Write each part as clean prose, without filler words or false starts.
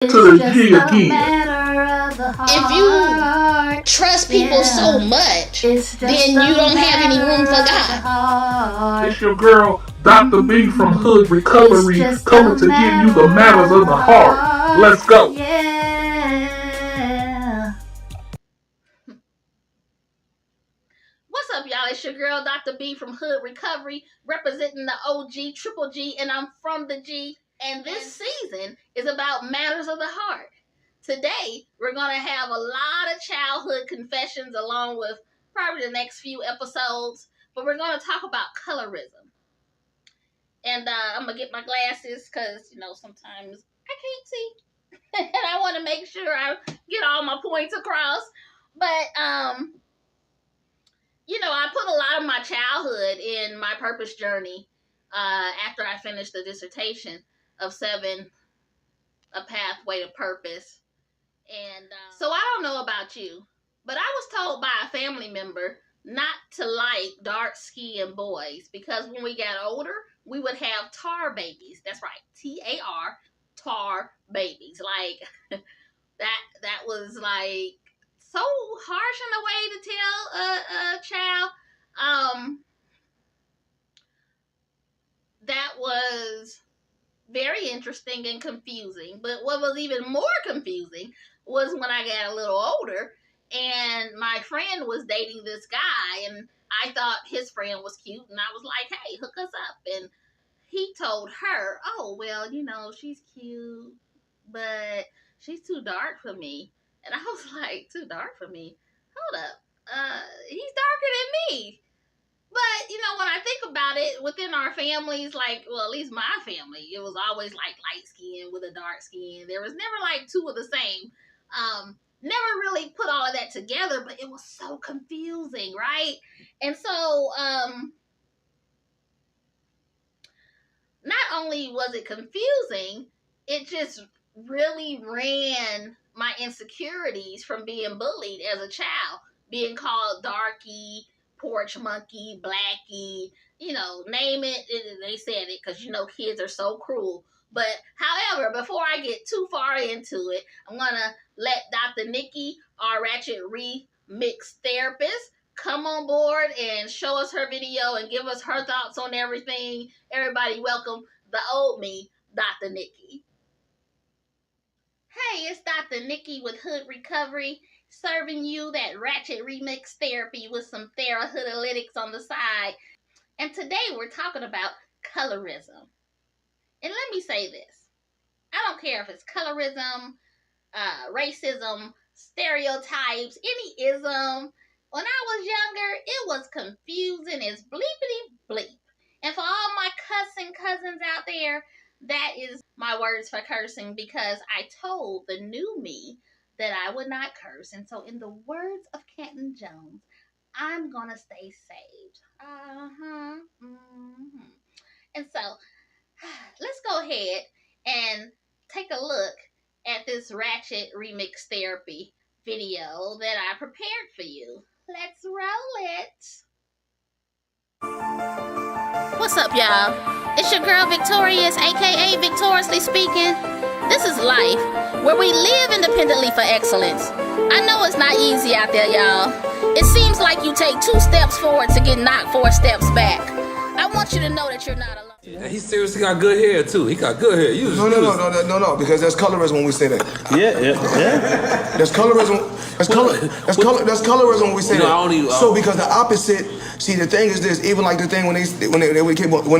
to the G again. If you trust people so much, then you don't have any room for God. It's your girl, Dr. B from Hood Recovery, coming to give you the matters of the heart. Let's go. What's up, y'all? It's your girl, Dr. B from Hood Recovery, representing the OG, Triple G, and I'm from the G. And this season is about matters of the heart. Today, we're going to have a lot of childhood confessions along with probably the next few episodes. But we're going to talk about colorism. And I'm going to get my glasses because, sometimes I can't see. And I want to make sure I get all my points across. But, I put a lot of my childhood in my purpose journey after I finished the dissertation of 7, A Pathway to Purpose. And so I don't know about you, but I was told by a family member not to like dark-skinned boys because when we got older, we would have tar babies. That's right, T-A-R, tar babies. Like, that was like so harsh in a way to tell a child. That was very interesting and confusing. But what was even more confusing was when I got a little older and my friend was dating this guy and I thought his friend was cute and I was like, hey, hook us up. And he told her, oh, well, she's cute, but she's too dark for me. And I was like, too dark for me? Hold up. He's darker than me. But, when I think about it, within our families, at least my family, it was always like light skin with a dark skin. There was never like two of the same. Never really put all of that together, but it was so confusing, right? And so, not only was it confusing, it just really ran my insecurities from being bullied as a child, being called darky, porch monkey, blackie, name it, they said it because, kids are so cruel. But, however, before I get too far into it, I'm going to let Dr. Nikki, our Ratchet Remix therapist, come on board and show us her video and give us her thoughts on everything. Everybody welcome the old me, Dr. Nikki. Hey, it's Dr. Nikki with Hood Recovery, serving you that Ratchet Remix therapy with some Therahoodlytics on the side. And today we're talking about colorism. And let me say this. I don't care if it's colorism, racism, stereotypes, any ism. When I was younger, it was confusing as bleepity bleep. And for all my cussing cousins out there, that is my words for cursing because I told the new me that I would not curse. And so in the words of Canton Jones, I'm going to stay saved. And so let's go ahead and take a look at this Ratchet Remix Therapy video that I prepared for you. Let's roll it. What's up, y'all? It's your girl Victorious, aka Victoriously Speaking. This is life, where we live independently for excellence. I know it's not easy out there, y'all. It seems like you take 2 steps forward to get knocked 4 steps back. I want you to know that you're not alone. Yeah, he seriously got good hair too. He got good hair. No, because that's colorism when we say that. Yeah. That's colorism. That's colorism when we say that. So because the opposite. See, the thing is this. Even like the thing when they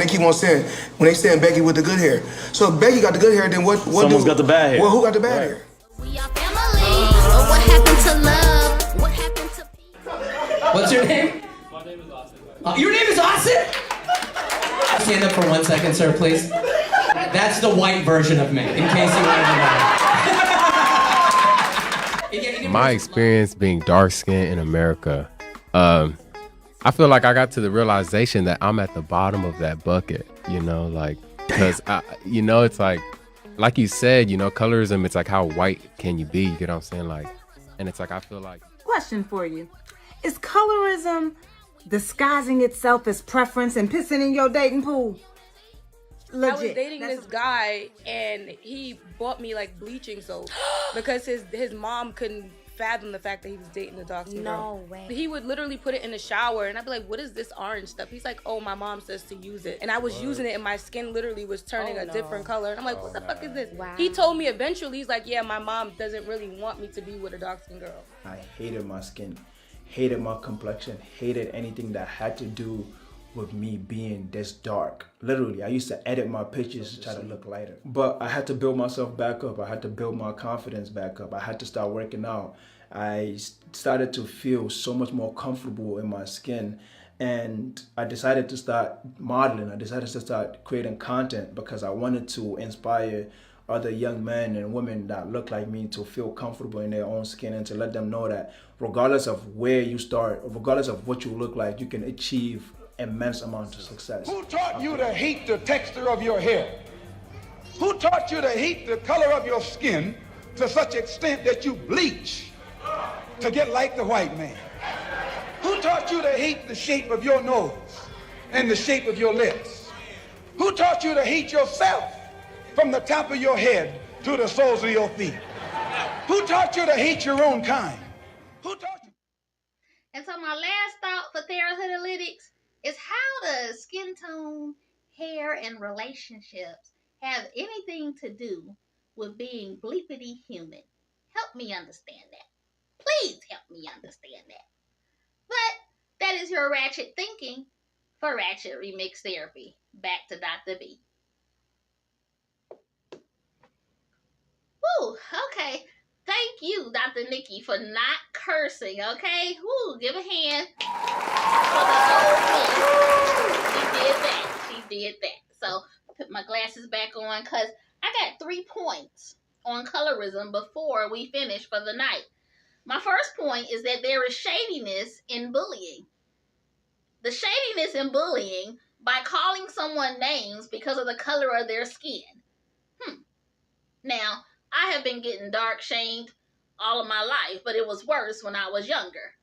keep on saying when they saying Becky with the good hair. So if Becky got the good hair, then what? Someone's got the bad hair. Well, who got the bad hair? We are family. What happened to love? What happened to peace? What's your name? My name is Austin. Your name is Austin? Stand up for 1 second, sir, please. That's the white version of me, in case you wanted to know. My experience being dark-skinned in America, I feel like I got to the realization that I'm at the bottom of that bucket, because, it's like you said, colorism, it's like how white can you be, you know what I'm saying? And it's like, I feel like. Question for you. Is colorism disguising itself as preference and pissing in your dating pool? Legit. I was dating this guy, and he bought me like bleaching soap because his mom couldn't fathom the fact that he was dating a dark-skinned girl. No way. He would literally put it in the shower, and I'd be like, what is this orange stuff? He's like, oh, my mom says to use it. And I was using it, and my skin literally was turning a different color. And I'm like, what the fuck is this? Wow. He told me eventually, he's like, yeah, my mom doesn't really want me to be with a dark-skinned girl. I hated my skin, hated my complexion, hated anything that had to do with me being this dark. Literally, I used to edit my pictures to try to look lighter. But I had to build myself back up. I had to build my confidence back up. I had to start working out. I started to feel so much more comfortable in my skin. And I decided to start modeling. I decided to start creating content because I wanted to inspire other young men and women that look like me to feel comfortable in their own skin and to let them know that regardless of where you start, regardless of what you look like, you can achieve immense amounts of success. Who taught you to hate the texture of your hair? Who taught you to hate the color of your skin to such extent that you bleach to get like the white man? Who taught you to hate the shape of your nose and the shape of your lips? Who taught you to hate yourself from the top of your head to the soles of your feet? Who taught you to hate your own kind? Who taught you? And so my last thought for Therahoodlytics is, how does skin tone, hair, and relationships have anything to do with being bleepity human? Help me understand that. Please help me understand that. But that is your ratchet thinking for Ratchet Remix Therapy. Back to Dr. B. Woo, okay. Thank you, Dr. Nikki, for not cursing, okay? Woo, give a hand for the whole thing. She did that. She did that. So, put my glasses back on because I got 3 points on colorism before we finish for the night. My first point is that there is shadiness in bullying. The shadiness in bullying by calling someone names because of the color of their skin. Now, I have been getting dark shamed all of my life, but it was worse when I was younger.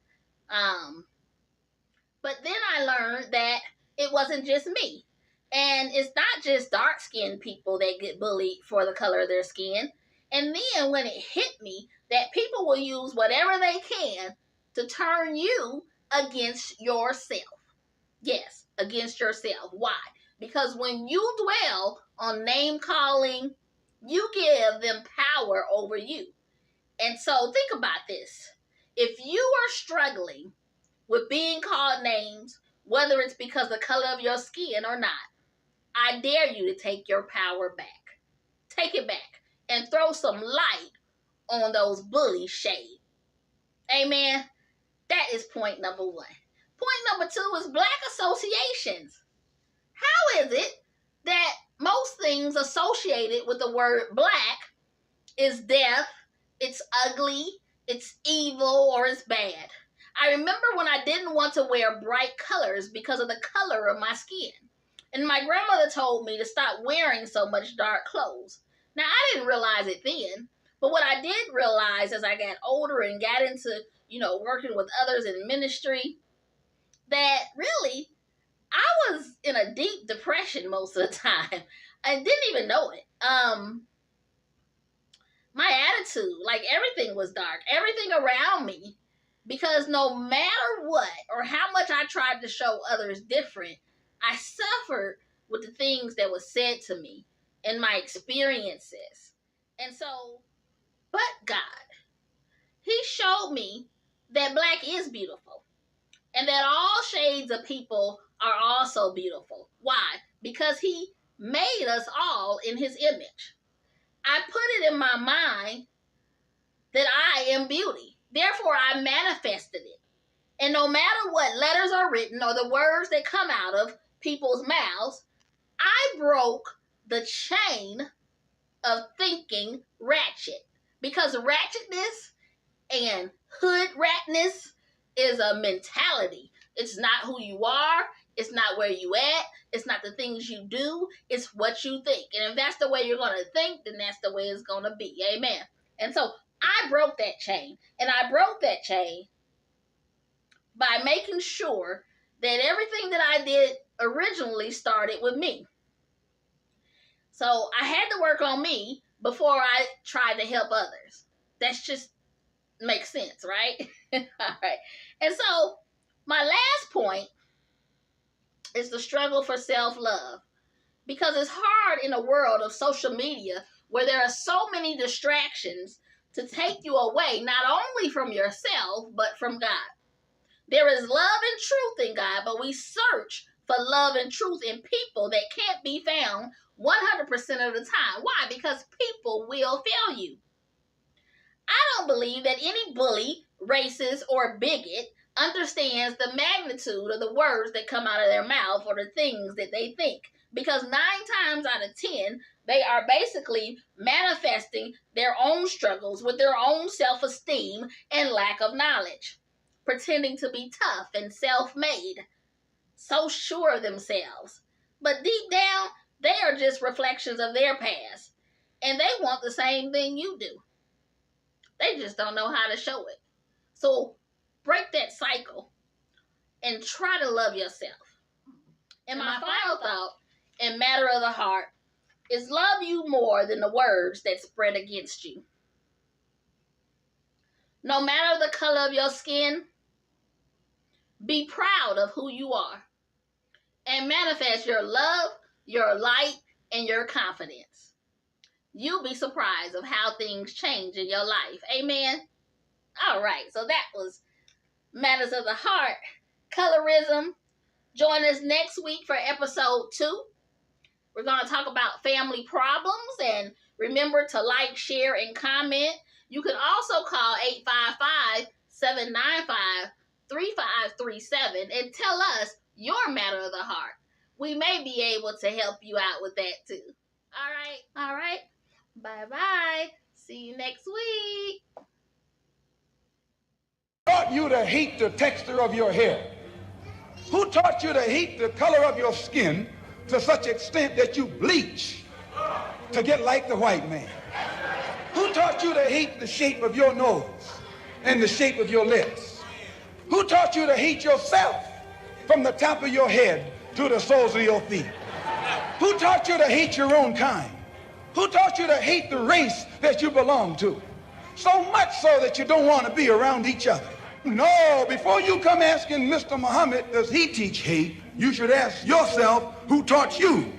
But then I learned that it wasn't just me. And it's not just dark-skinned people that get bullied for the color of their skin. And then when it hit me that people will use whatever they can to turn you against yourself. Yes, against yourself. Why? Because when you dwell on name-calling, you give them power over you. And so think about this. If you are struggling with being called names, whether it's because of the color of your skin or not, I dare you to take your power back. Take it back and throw some light on those bully shade. Amen. That is point number 1. Point number 2 is black associations. How is it that most things associated with the word black is death, it's ugly, it's evil, or it's bad? I remember when I didn't want to wear bright colors because of the color of my skin. And my grandmother told me to stop wearing so much dark clothes. Now, I didn't realize it then, but what I did realize as I got older and got into, working with others in ministry, that really, I was in a deep depression most of the time. I didn't even know it. My attitude, like everything was dark, everything around me, because no matter what or how much I tried to show others different, I suffered with the things that was said to me and my experiences. And so, but God, He showed me that black is beautiful and that all shades of people are also beautiful. Why? Because He made us all in His image. I put it in my mind that I am beauty. Therefore, I manifested it. And no matter what letters are written or the words that come out of people's mouths, I broke the chain of thinking ratchet. Because ratchetness and hood ratness is a mentality. It's not who you are. It's not where you at. It's not the things you do. It's what you think. And if that's the way you're going to think, then that's the way it's going to be. Amen. And so I broke that chain. And I broke that chain by making sure that everything that I did originally started with me. So I had to work on me before I tried to help others. That's just makes sense, right? All right. And so my last point is the struggle for self-love. Because it's hard in a world of social media where there are so many distractions to take you away, not only from yourself, but from God. There is love and truth in God, but we search for love and truth in people that can't be found 100% of the time. Why? Because people will fail you. I don't believe that any bully, racist, or bigot understands the magnitude of the words that come out of their mouth or the things that they think. Because 9 times out of 10, they are basically manifesting their own struggles with their own self-esteem and lack of knowledge, pretending to be tough and self-made, so sure of themselves. But deep down, they are just reflections of their past, and they want the same thing you do. They just don't know how to show it. So break that cycle and try to love yourself. And my final thought, in matter of the heart, is love you more than the words that spread against you. No matter the color of your skin, be proud of who you are and manifest your love, your light, and your confidence. You'll be surprised of how things change in your life. Amen? All right, so that was Matters of the Heart, Colorism. Join us next week for episode 2. We're going to talk about family problems, and remember to like, share, and comment. You can also call 855-795-3537 and tell us your matter of the heart. We may be able to help you out with that too. All right. Bye-bye. See you next week. Who taught you to hate the texture of your hair? Who taught you to hate the color of your skin to such extent that you bleach to get like the white man? Who taught you to hate the shape of your nose and the shape of your lips? Who taught you to hate yourself from the top of your head to the soles of your feet? Who taught you to hate your own kind? Who taught you to hate the race that you belong to? So much so that you don't want to be around each other. No, before you come asking Mr. Muhammad, does he teach hate? You should ask yourself, who taught you